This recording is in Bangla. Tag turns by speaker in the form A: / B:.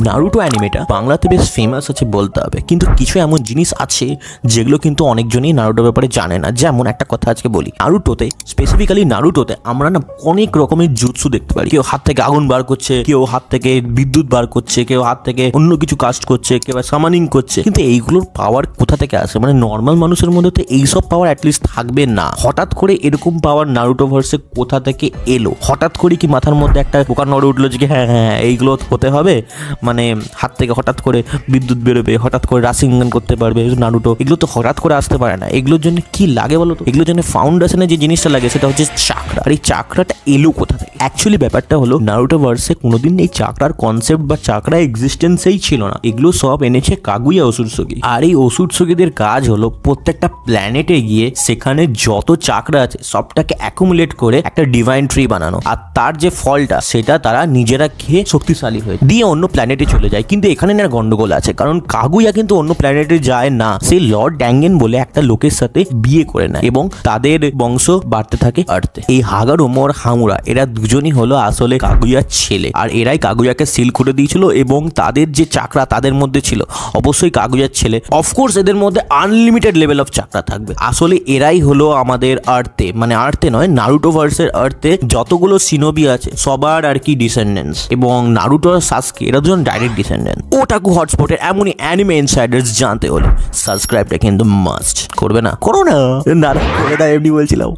A: নারুটো অ্যানিমেটা বাংলাতে বেশ ফেমাস আছে বলতে হবে, কিন্তু কিছু এমন জিনিস আছে যেগুলো কিন্তু অনেকজনই নারুটোর ব্যাপারে জানে না। যেমন একটা কথা আজকে বলি, স্পেসিফিক্যালি নারুটোতে আমরা না অনেক রকমের জুৎসু দেখতে পারি। কেউ হাত থেকে আগুন বার করছে, কেউ হাত থেকে বিদ্যুৎ বার করছে, কেউ হাত থেকে অন্য কিছু কাস্ট করছে, কেউ সামানিং করছে। কিন্তু এইগুলোর পাওয়ার কোথা থেকে আসে? মানে নর্মাল মানুষের মধ্যে তো এইসব পাওয়ার অ্যাটলিস্ট থাকবে না। হঠাৎ করে এরকম পাওয়ার নারুটো ভার্সে কোথা থেকে এলো? হঠাৎ করে কি মাথার মধ্যে একটা পোকা নড়ে উঠলো যে হ্যাঁ হ্যাঁ এইগুলো হতে হবে, মানে হাত থেকে হঠাৎ করে বিদ্যুৎ বেরোবে, হঠাৎ করে রাসিঙ্গান করতে পারবে নারুটো? এগুলো তো হঠাৎ করে আসতে পারে না। এগুলোর জন্য কি লাগে বলো তো? এগুলোর জন্য ফাউন্ডেশনে যে জিনিসটা লাগে সেটা হচ্ছে চাকরা। আর এই চাকরাটা এলো কোথা থেকে? অ্যাকচুয়ালি ব্যাপারটা হলো নারুটো ভার্সে কোনোদিন এই চাকরার কনসেপ্ট বা চাকরা এক্সিস্টেন্সেই ছিল না। এগুলো সব এনেছে কাগুয়া ওসুটসুগি। আর এই ওসুটসুগিদের কাজ হলো প্রত্যেকটা প্ল্যানেটে গিয়ে সেখানে যত চাকরা আছে সবটাকে অ্যাকুমুলেট করে একটা ডিভাইন ট্রি বানানো, আর তার যে ফলটা সেটা তারা নিজেরা খেয়ে শক্তিশালী হয়ে দিয়ে অন্য প্ল্যানেটে চলে যায়। কিন্তু এখানে না গন্ডগোল আছে, কারণ কাগুয়া কিন্তু অন্য প্ল্যানেটে যায় না। সেই লর্ড ড্যাঙ্গেন বলে একটা লোকের সাথে বিয়ে করে নেয় এবং তাদের বংশ বাড়তে থাকে আর্থে। এই হাগারোমো আর হামুরা এরা দুজনই হলো আসলে কাগুয়ার ছেলে, আর এরাই কাগুয়াকে সিল করে দিয়েছিল এবং তাদের যে চাকরা তাদের মধ্যে ছিল অবশ্যই কাগুয়ার ছেলে। অফকোর্স এদের মধ্যে আনলিমিটেড লেভেল অফ চাকরা থাকবে। আসলে এরাই হলো আমাদের আর্থে, মানে আর্থে নয়, নারুটো ভার্সের আর্থে যতগুলো সিনোবি আছে সবার আর কি ডিসেন্ডেন্টস। এবং নারুটো আর সাসকে এরা দুজন ডাইরেক্ট ডিসেন্ডেন্ট। ওটাকু হটস্পটের এমনই অ্যানিমে ইনসাইডার্স জানতে হলে সাবস্ক্রাইবটা কিন্তু মাস্ট করবে না? করো না, না করে না, এমনি বলছিলাম।